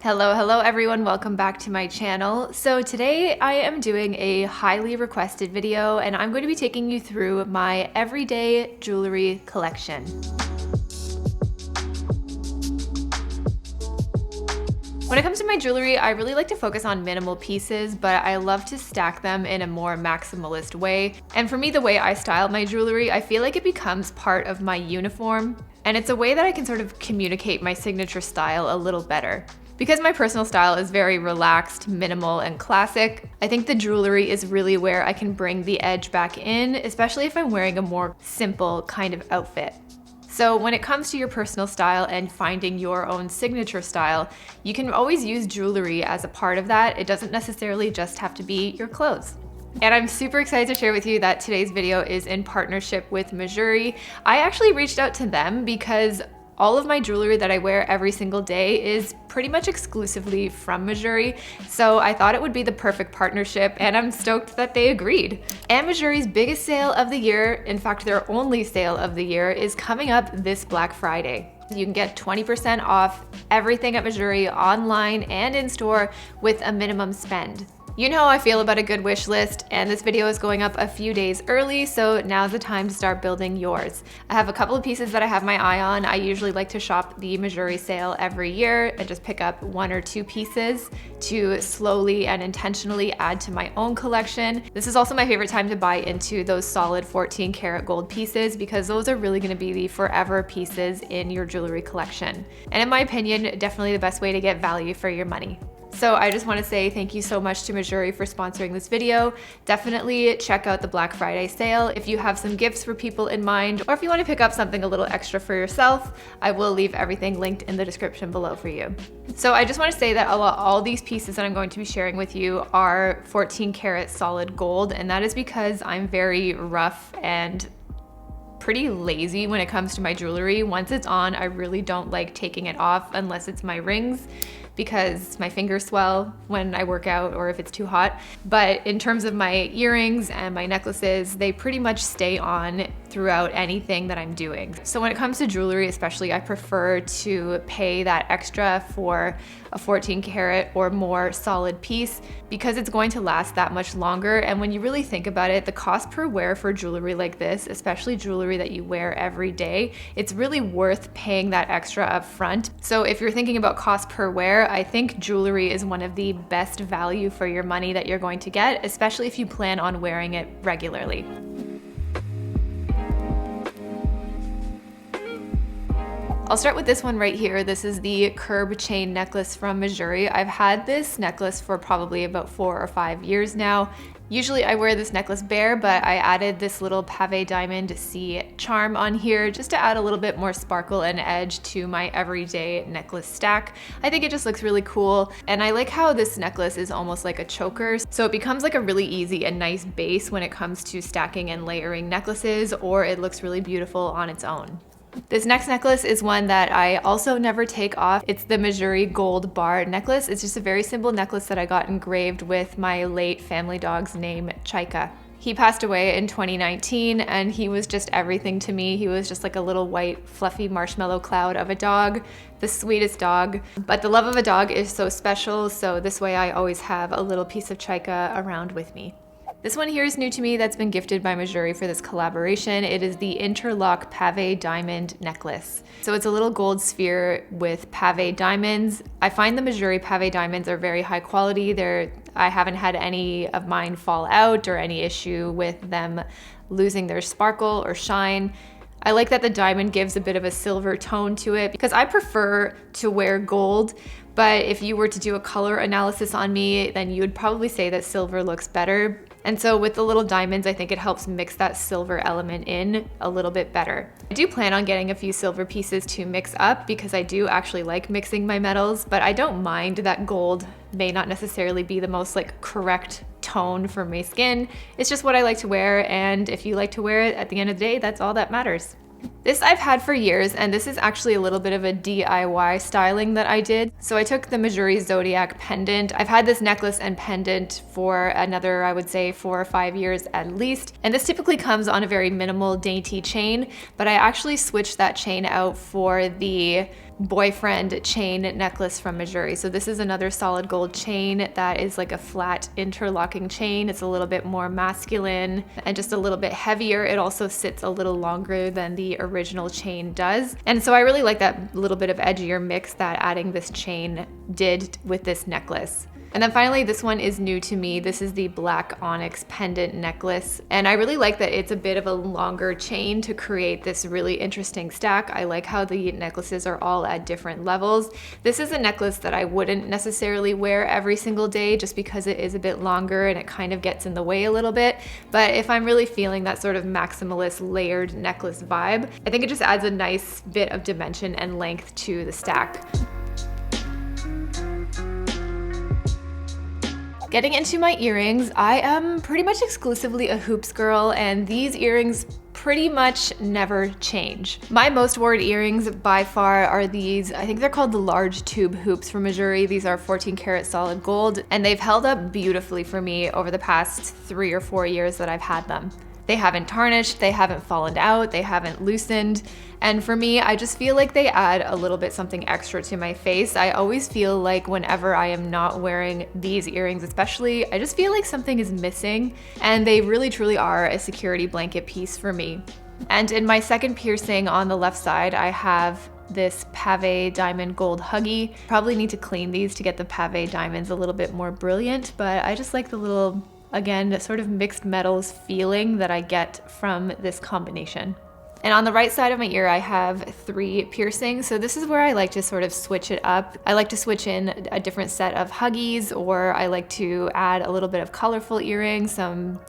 Hello everyone, welcome back to my channel. So today I am doing a highly requested video and I'm going to be taking you through my everyday jewelry collection. When it comes to my jewelry, I really like to focus on minimal pieces, but I love to stack them in a more maximalist way. And for me, the way I style my jewelry, I feel like it becomes part of my uniform. And it's a way that I can sort of communicate my signature style a little better. Because my personal style is very relaxed, minimal, and classic, I think the jewelry is really where I can bring the edge back in, especially if I'm wearing a more simple kind of outfit. So when it comes to your personal style and finding your own signature style, you can always use jewelry as a part of that. It doesn't necessarily just have to be your clothes. And I'm super excited to share with you that today's video is in partnership with Mejuri. I actually reached out to them because all of my jewelry that I wear every single day is pretty much exclusively from Mejuri, so I thought it would be the perfect partnership, and I'm stoked that they agreed. And Mejuri's biggest sale of the year, in fact their only sale of the year, is coming up this Black Friday. You can get 20% off everything at Mejuri online and in store with a minimum spend. You know how I feel about a good wish list, and this video is going up a few days early, so now's the time to start building yours. I have a couple of pieces that I have my eye on. I usually like to shop the Mejuri sale every year and just pick up 1 or 2 pieces to slowly and intentionally add to my own collection. This is also my favorite time to buy into those solid 14 karat gold pieces because those are really going to be the forever pieces in your jewelry collection. And in my opinion, definitely the best way to get value for your money. So I just want to say thank you so much to Mejuri for sponsoring this video. Definitely check out the Black Friday sale if you have some gifts for people in mind, or if you want to pick up something a little extra for yourself. I will leave everything linked in the description below for you. So I just want to say that all these pieces that I'm going to be sharing with you are 14 karat solid gold, and that is because I'm very rough and pretty lazy when it comes to my jewelry. Once it's on, I really don't like taking it off unless it's my rings, because my fingers swell when I work out or if it's too hot. But in terms of my earrings and my necklaces, they pretty much stay on throughout anything that I'm doing. So when it comes to jewelry especially, I prefer to pay that extra for a 14 karat or more solid piece because it's going to last that much longer. And when you really think about it, the cost per wear for jewelry like this, especially jewelry that you wear every day, it's really worth paying that extra up front. So if you're thinking about cost per wear, I think jewelry is one of the best value for your money that you're going to get, especially if you plan on wearing it regularly. I'll start with this one right here. This is the curb chain necklace from Mejuri. I've had this necklace for probably about 4 or 5 years now. Usually I wear this necklace bare, but I added this little pave diamond C charm on here just to add a little bit more sparkle and edge to my everyday necklace stack. I think it just looks really cool, and I like how this necklace is almost like a choker, so it becomes like a really easy and nice base when it comes to stacking and layering necklaces, or it looks really beautiful on its own. This next necklace is one that I also never take off. It's the Mejuri gold bar necklace. It's just a very simple necklace that I got engraved with my late family dog's name, Chaika. He passed away in 2019 and he was just everything to me. He was just like a little white fluffy marshmallow cloud of a dog, the sweetest dog. But the love of a dog is so special, so this way I always have a little piece of Chaika around with me. This one here is new to me, that's been gifted by Mejuri for this collaboration. It is the interlock pave diamond necklace. So it's a little gold sphere with pave diamonds. I find the Mejuri pave diamonds are very high quality. I haven't had any of mine fall out or any issue with them losing their sparkle or shine. I like that the diamond gives a bit of a silver tone to it because I prefer to wear gold, but if you were to do a color analysis on me, then you would probably say that silver looks better. And so with the little diamonds, I think it helps mix that silver element in a little bit better. I do plan on getting a few silver pieces to mix up because I do actually like mixing my metals, but I don't mind that gold may not necessarily be the most correct tone for my skin. It's just what I like to wear, and if you like to wear it, at the end of the day, that's all that matters. This I've had for years, and this is actually a little bit of a DIY styling that I did. So I took the Missouri Zodiac pendant. I've had this necklace and pendant for another, I would say, 4 or 5 years at least. And this typically comes on a very minimal, dainty chain, but I actually switched that chain out for the boyfriend chain necklace from Missouri. So this is another solid gold chain that is like a flat interlocking chain. It's a little bit more masculine and just a little bit heavier. It also sits a little longer than the original chain does. And so I really like that little bit of edgier mix that adding this chain did with this necklace. And then finally, this one is new to me. This is the black onyx pendant necklace. And I really like that it's a bit of a longer chain to create this really interesting stack. I like how the necklaces are all at different levels. This is a necklace that I wouldn't necessarily wear every single day just because it is a bit longer and it kind of gets in the way a little bit. But if I'm really feeling that sort of maximalist layered necklace vibe, I think it just adds a nice bit of dimension and length to the stack. Getting into my earrings, I am pretty much exclusively a hoops girl, and these earrings pretty much never change. My most worn earrings by far are these, I think they're called the large tube hoops from Missouri. These are 14 karat solid gold, and they've held up beautifully for me over the past 3 or 4 years that I've had them. They haven't tarnished, they haven't fallen out, they haven't loosened. And for me, I just feel like they add a little bit something extra to my face. I always feel like whenever I am not wearing these earrings especially, I just feel like something is missing. And they really truly are a security blanket piece for me. And in my second piercing on the left side, I have this pave diamond gold huggy. Probably need to clean these to get the pave diamonds a little bit more brilliant, but I just like the little, again, sort of mixed metals feeling that I get from this combination. And on the right side of my ear, I have 3 piercings. So this is where I like to sort of switch it up. I like to switch in a different set of huggies, or I like to add a little bit of colorful earrings, some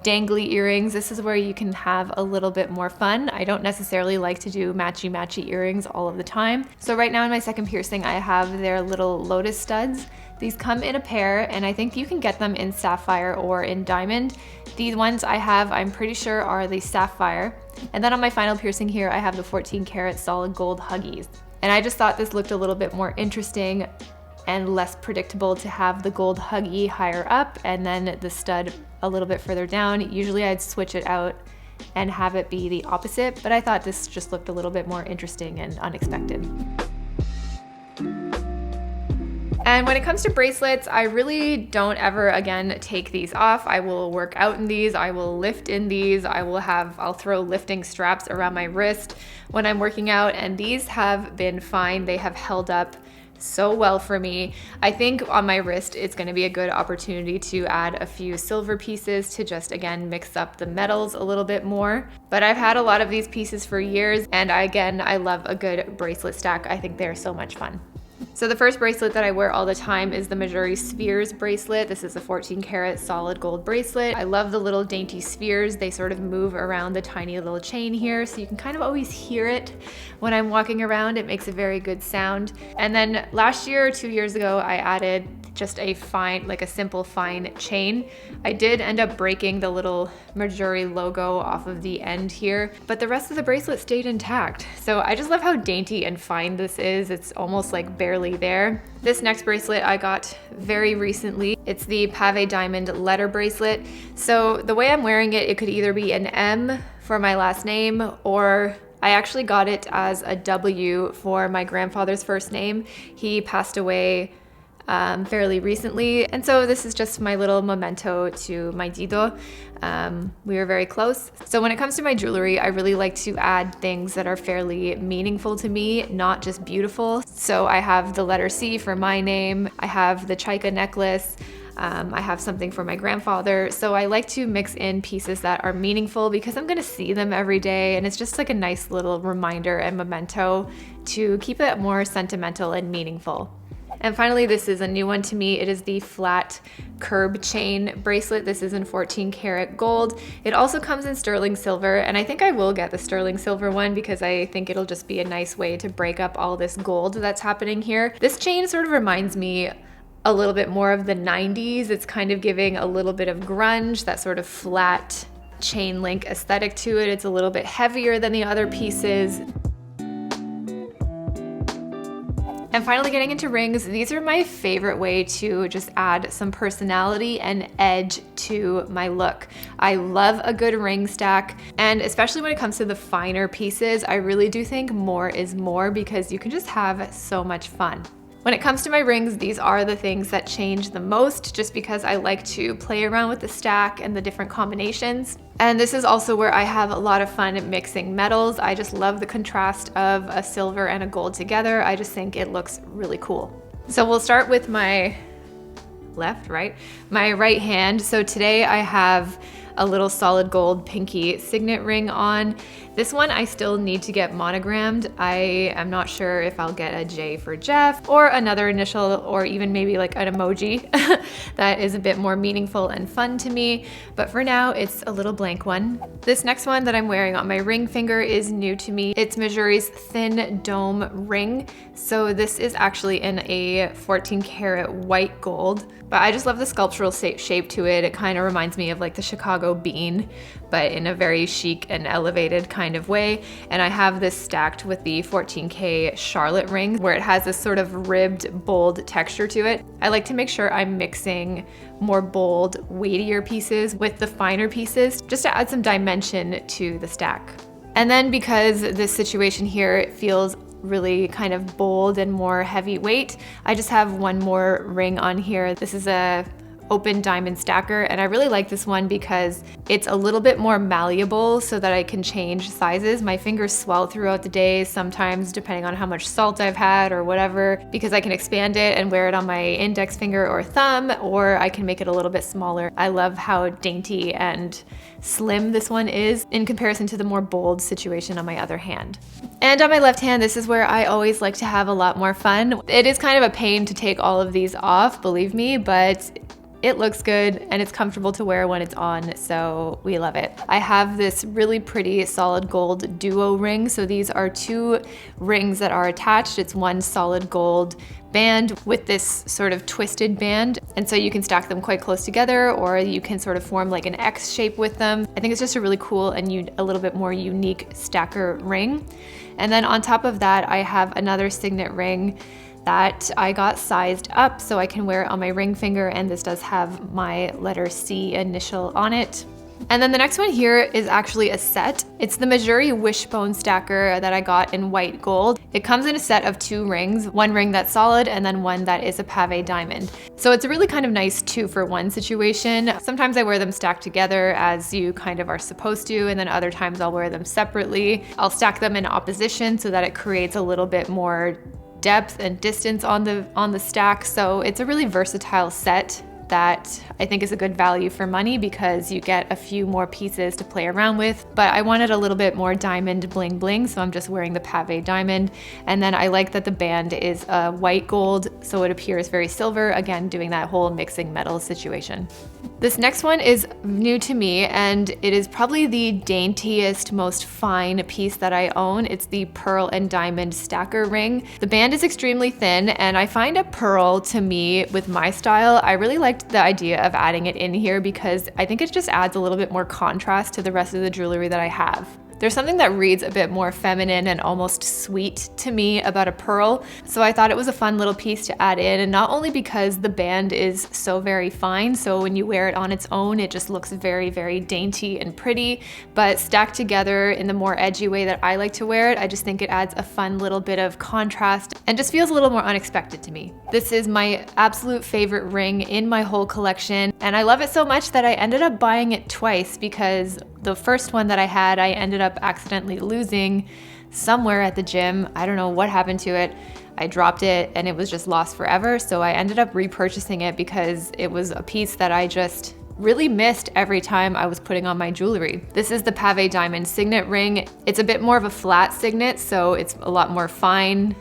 dangly earrings. This is where you can have a little bit more fun. I don't necessarily like to do matchy earrings all of the time. So right now in my second piercing, I have their little lotus studs. These come in a pair, and I think you can get them in sapphire or in diamond. These ones I have, I'm pretty sure, are the sapphire. And then on my final piercing here, I have the 14 karat solid gold huggies. And I just thought this looked a little bit more interesting and less predictable to have the gold huggy higher up and then the stud a little bit further down. Usually I'd switch it out and have it be the opposite, but I thought this just looked a little bit more interesting and unexpected. And when it comes to bracelets, I really don't ever again take these off. I will work out in these, I will lift in these, I'll throw lifting straps around my wrist when I'm working out, and these have been fine. They have held up so well for me. I think on my wrist, it's gonna be a good opportunity to add a few silver pieces to just, again, mix up the metals a little bit more. But I've had a lot of these pieces for years, and I love a good bracelet stack. I think they're so much fun. So the first bracelet that I wear all the time is the Missouri Spheres bracelet. This is a 14 karat solid gold bracelet. I love the little dainty spheres. They sort of move around the tiny little chain here, so you can kind of always hear it when I'm walking around. It makes a very good sound. And then last year or 2 years ago, I added just a fine, like a simple fine chain. I did end up breaking the little Missouri logo off of the end here, but the rest of the bracelet stayed intact. So I just love how dainty and fine this is. It's almost like barely there. This next bracelet I got very recently. It's the pave diamond letter bracelet. So the way I'm wearing it, it could either be an M for my last name, or I actually got it as a W for my grandfather's first name. He passed away fairly recently, and so this is just my little memento to my Dido. We were very close. So when it comes to my jewelry, I really like to add things that are fairly meaningful to me, not just beautiful. So I have the letter C for my name, I have the Chaika necklace, I have something for my grandfather. So I like to mix in pieces that are meaningful because I'm gonna see them every day, and it's just like a nice little reminder and memento to keep it more sentimental and meaningful. And finally, this is a new one to me. It is the flat curb chain bracelet. This is in 14 karat gold. It also comes in sterling silver, and I think I will get the sterling silver one because I think it'll just be a nice way to break up all this gold that's happening here. This chain sort of reminds me a little bit more of the 90s. It's kind of giving a little bit of grunge, that sort of flat chain link aesthetic to it. It's a little bit heavier than the other pieces. And finally, getting into rings, these are my favorite way to just add some personality and edge to my look. I love a good ring stack, and especially when it comes to the finer pieces, I really do think more is more because you can just have so much fun. When it comes to my rings, these are the things that change the most just because I like to play around with the stack and the different combinations. And this is also where I have a lot of fun mixing metals. I just love the contrast of a silver and a gold together. I just think it looks really cool. So we'll start with my my right hand. So today I have a little solid gold pinky signet ring on. This one I still need to get monogrammed. I am not sure if I'll get a J for Jeff or another initial or even maybe like an emoji that is a bit more meaningful and fun to me. But for now, it's a little blank one. This next one that I'm wearing on my ring finger is new to me. It's Mejuri's thin dome ring. So this is actually in a 14 karat white gold. But I just love the sculptural shape to it. It kind of reminds me of like the Chicago bean, but in a very chic and elevated kind of way. And I have this stacked with the 14K Charlotte ring where it has this sort of ribbed, bold texture to it. I like to make sure I'm mixing more bold, weightier pieces with the finer pieces just to add some dimension to the stack. And then because this situation here feels really kind of bold and more heavyweight, I just have one more ring on here. This is a open diamond stacker, and I really like this one because it's a little bit more malleable so that I can change sizes. My fingers swell throughout the day, sometimes depending on how much salt I've had or whatever, because I can expand it and wear it on my index finger or thumb, or I can make it a little bit smaller. I love how dainty and slim this one is in comparison to the more bold situation on my other hand. And on my left hand, this is where I always like to have a lot more fun. It is kind of a pain to take all of these off, believe me, but it looks good and it's comfortable to wear when it's on, so we love it. I have this really pretty solid gold duo ring. So these are two rings that are attached. It's one solid gold band with this sort of twisted band. And so you can stack them quite close together, or you can sort of form like an X shape with them. I think it's just a really cool and a little bit more unique stacker ring. And then on top of that, I have another signet ring that I got sized up so I can wear it on my ring finger, and this does have my letter C initial on it. And then the next one here is actually a set. It's the Mejuri Wishbone Stacker that I got in white gold. It comes in a set of two rings, one ring that's solid and then one that is a pave diamond. So it's a really kind of nice 2-for-1 situation. Sometimes I wear them stacked together as you kind of are supposed to, and then other times I'll wear them separately. I'll stack them in opposition so that it creates a little bit more depth and distance on the stack. So it's a really versatile set that I think is a good value for money because you get a few more pieces to play around with. But I wanted a little bit more diamond bling bling, so I'm just wearing the pave diamond. And then I like that the band is a white gold, so it appears very silver, again doing that whole mixing metal situation. This next one is new to me, and it is probably the daintiest, most fine piece that I own. It's the pearl and diamond stacker ring. The band is extremely thin, and I find a pearl, to me, with my style, I really liked the idea of adding it in here because I think it just adds a little bit more contrast to the rest of the jewelry that I have. There's something that reads a bit more feminine and almost sweet to me about a pearl, so I thought it was a fun little piece to add in, and not only because the band is so very fine, so when you wear it on its own, it just looks very, very dainty and pretty, but stacked together in the more edgy way that I like to wear it, I just think it adds a fun little bit of contrast and just feels a little more unexpected to me. This is my absolute favorite ring in my whole collection, and I love it so much that I ended up buying it twice because the first one that I had, I ended up accidentally losing somewhere at the gym. I don't know what happened to it. I dropped it and it was just lost forever. So I ended up repurchasing it because it was a piece that I just really missed every time I was putting on my jewelry. This is the pave diamond signet ring. It's a bit more of a flat signet, so it's a lot more fine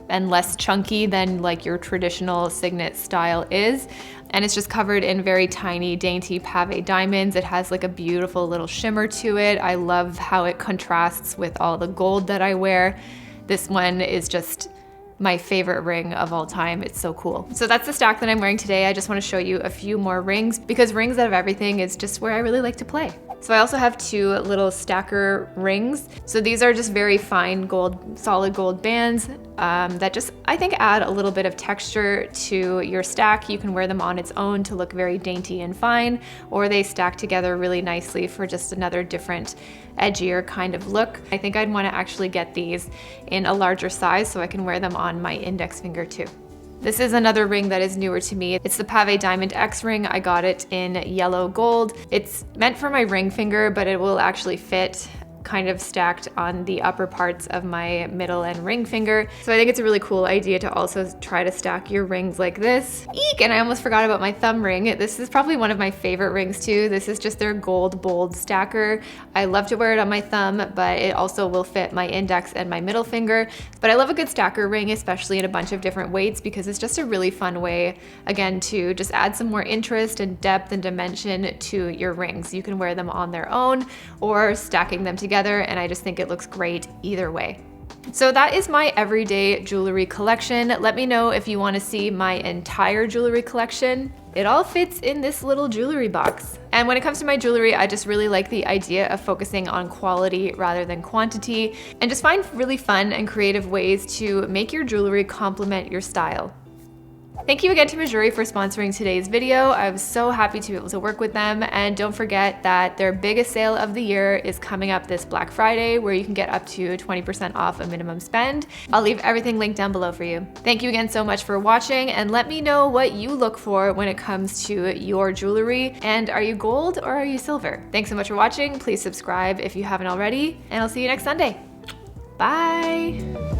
and less chunky than like your traditional signet style is. And it's just covered in very tiny, dainty pave diamonds. It has like a beautiful little shimmer to it. I love how it contrasts with all the gold that I wear. This one is just my favorite ring of all time. It's so cool. So that's the stack that I'm wearing today. I just want to show you a few more rings because rings out of everything is just where I really like to play. So I also have two little stacker rings. So these are just very fine gold, solid gold bands that just, I think, add a little bit of texture to your stack. You can wear them on its own to look very dainty and fine, or they stack together really nicely for just another different, edgier kind of look. I think I'd want to actually get these in a larger size so I can wear them on my index finger too. This is another ring that is newer to me. It's the Pave Diamond X ring. I got it in yellow gold. It's meant for my ring finger, but it will actually fit kind of stacked on the upper parts of my middle and ring finger. So I think it's a really cool idea to also try to stack your rings like this. Eek! And I almost forgot about my thumb ring. This is probably one of my favorite rings too. This is just their gold bold stacker. I love to wear it on my thumb, but it also will fit my index and my middle finger. But I love a good stacker ring, especially in a bunch of different weights, because it's just a really fun way, again, to just add some more interest and depth and dimension to your rings. You can wear them on their own or stacking them together, and I just think it looks great either way. So that is my everyday jewelry collection. Let me know if you want to see my entire jewelry collection. It all fits in this little jewelry box. And when it comes to my jewelry, I just really like the idea of focusing on quality rather than quantity, and just find really fun and creative ways to make your jewelry complement your style. Thank you again to Jewellery for sponsoring today's video. I was so happy to be able to work with them, and don't forget that their biggest sale of the year is coming up this Black Friday, where you can get up to 20% off a minimum spend. I'll leave everything linked down below for you. Thank you again so much for watching, and let me know what you look for when it comes to your jewelry, and are you gold or are you silver? Thanks so much for watching. Please subscribe if you haven't already, and I'll see you next Sunday. Bye!